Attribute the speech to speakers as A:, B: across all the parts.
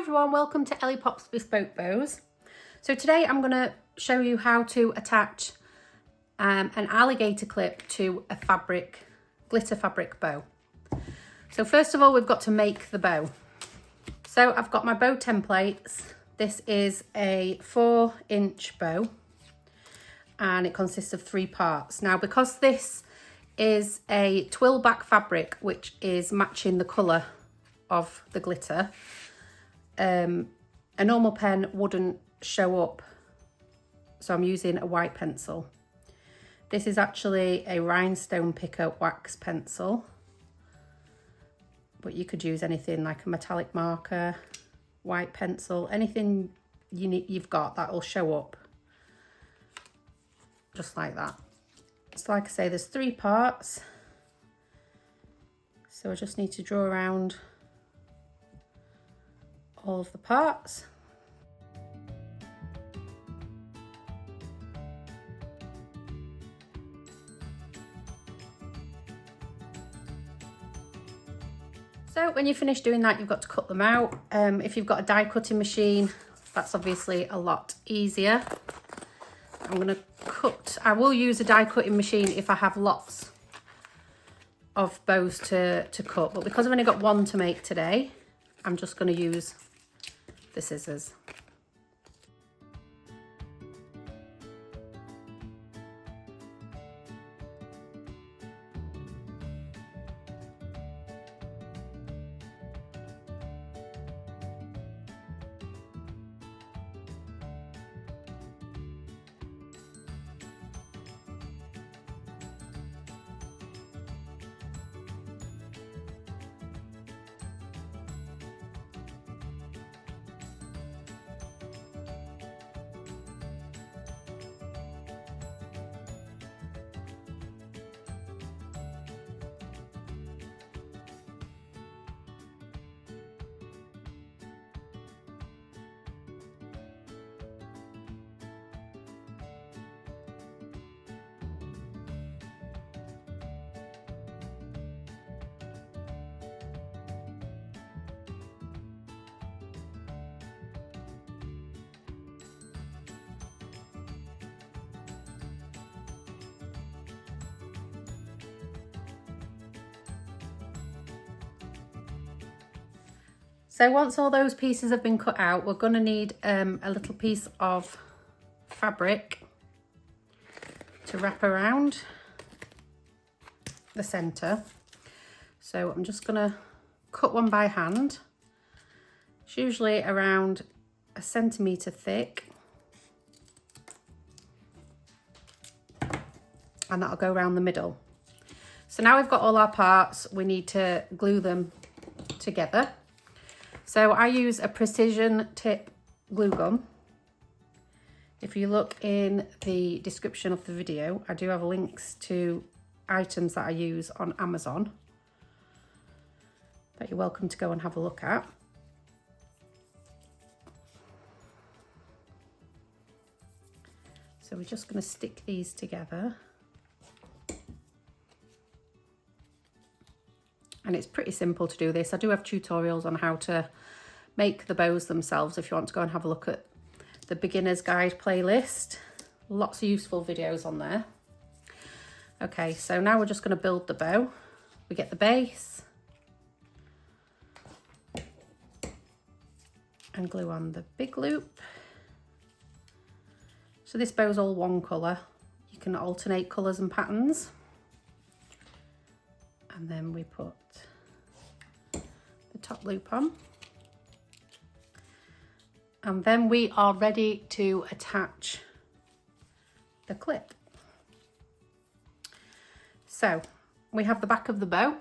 A: everyone, welcome to Ellie Pops Bespoke Bows. So today I'm going to show you how to attach an alligator clip to a glitter fabric bow. So first of all, we've got to make the bow. So I've got my bow templates. This is a 4-inch bow and it consists of 3 parts. Now, because this is a twill back fabric, which is matching the colour of the glitter, a normal pen wouldn't show up, so I'm using a white pencil. This is actually a rhinestone picker wax pencil, but you could use anything like a metallic marker, white pencil, anything you've got that will show up, just like that. So like I say, there's 3 parts, so I just need to draw around all of the parts. So when you finish doing that, you've got to cut them out. If you've got a die cutting machine, that's obviously a lot easier. I will use a die cutting machine if I have lots of bows to cut, but because I've only got 1 to make today, I'm just going to use the scissors. So once all those pieces have been cut out, we're going to need a little piece of fabric to wrap around the centre. So I'm just going to cut one by hand. It's usually around 1 centimetre thick, and that'll go around the middle. So now we've got all our parts, we need to glue them together. So I use a precision tip glue gun. If you look in the description of the video, I do have links to items that I use on Amazon that you're welcome to go and have a look at. So we're just going to stick these together. And it's pretty simple to do this. I do have tutorials on how to make the bows themselves if you want to go and have a look at the beginner's guide playlist. Lots of useful videos on there. Okay, so now we're just going to build the bow. We get the base and glue on the big loop. So this bow's all one colour. You can alternate colours and patterns. And then we put the top loop on. And then we are ready to attach the clip. So we have the back of the bow.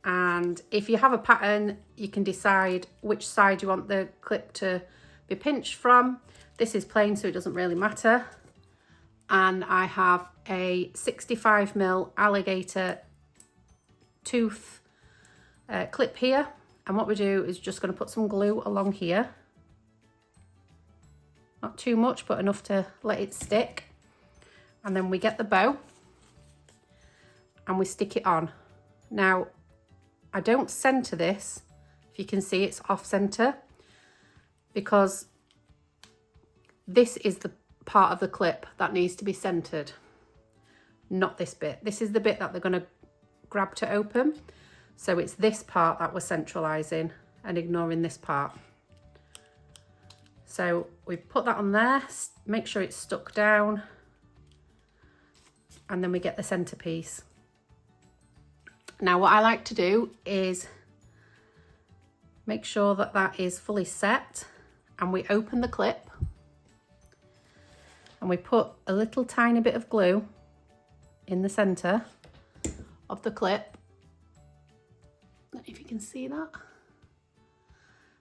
A: And if you have a pattern, you can decide which side you want the clip to be pinched from. This is plain, so it doesn't really matter. And I have a 65mm alligator tooth clip here. And what we do is just going to put some glue along here. Not too much, but enough to let it stick. And then we get the bow and we stick it on. Now, I don't centre this If you can see, it's off center because this is the part of the clip that needs to be centered, not this bit. This is the bit that they're going to grab to open. So it's this part that we're centralizing and ignoring this part. So we put that on there, make sure it's stuck down, and then we get the centerpiece. Now what I like to do is make sure that that is fully set, and we open the clip and we put a little tiny bit of glue in the center of the clip. I don't know if you can see that.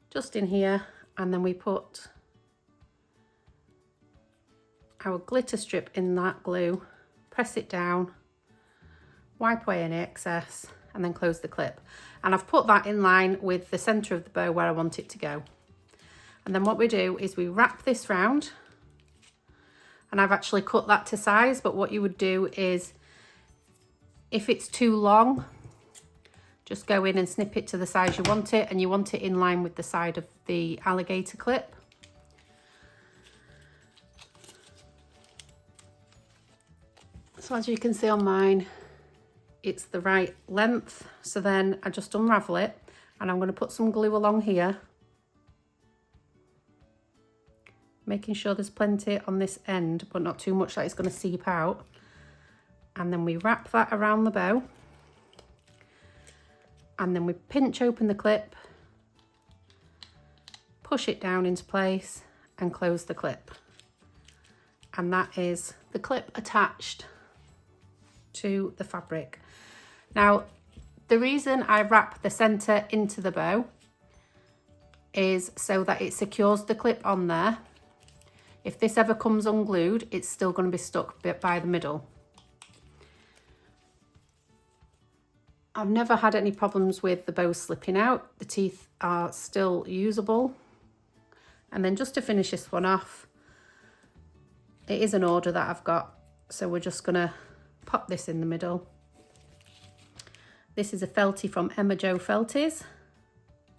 A: Just in here, and then we put our glitter strip in that glue, press it down, wipe away any excess, and then close the clip. And I've put that in line with the center of the bow where I want it to go. And then what we do is we wrap this round, and I've actually cut that to size, but what you would do is, if it's too long, just go in and snip it to the size you want it, and you want it in line with the side of the alligator clip. So as you can see on mine, it's the right length. So then I just unravel it, and I'm going to put some glue along here, making sure there's plenty on this end, but not too much that it's going to seep out. And then we wrap that around the bow, and then we pinch open the clip, push it down into place, and close the clip. And that is the clip attached to the fabric. Now, the reason I wrap the center into the bow is so that it secures the clip on there. If this ever comes unglued, it's still going to be stuck by the middle. I've never had any problems with the bow slipping out. The teeth are still usable. And then just to finish this one off, it is an order that I've got, so we're just gonna pop this in the middle. This is a felty from Emma Jo Felties.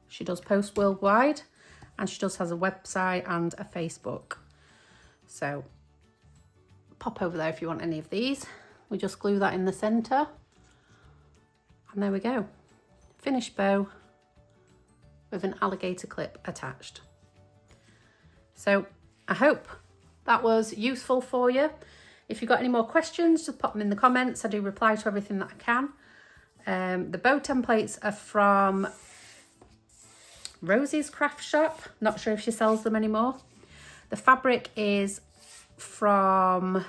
A: She does post worldwide, and she does has a website and a Facebook. So pop over there if you want any of these. We just glue that in the center, and there we go. Finished bow with an alligator clip attached. So I hope that was useful for you. If you've got any more questions, just pop them in the comments. I do reply to everything that I can. The bow templates are from Rosie's Craft Shop. Not sure if she sells them anymore. The fabric is from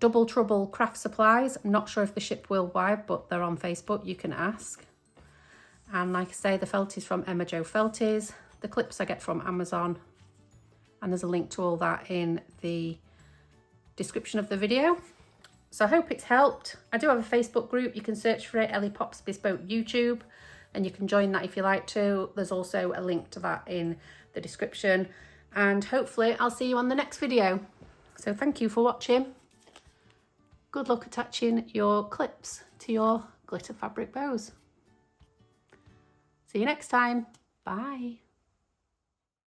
A: Double Trouble Craft Supplies. I'm not sure if they ship worldwide, but they're on Facebook. You can ask. And like I say, the felt is from Emma Jo Felties. The clips I get from Amazon. And there's a link to all that in the description of the video. So I hope it's helped. I do have a Facebook group. You can search for it, Ellie Pops Bespoke YouTube, and you can join that if you like to. There's also a link to that in the description. And hopefully I'll see you on the next video. So thank you for watching. Good luck attaching your clips to your glitter fabric bows. See you next time. Bye.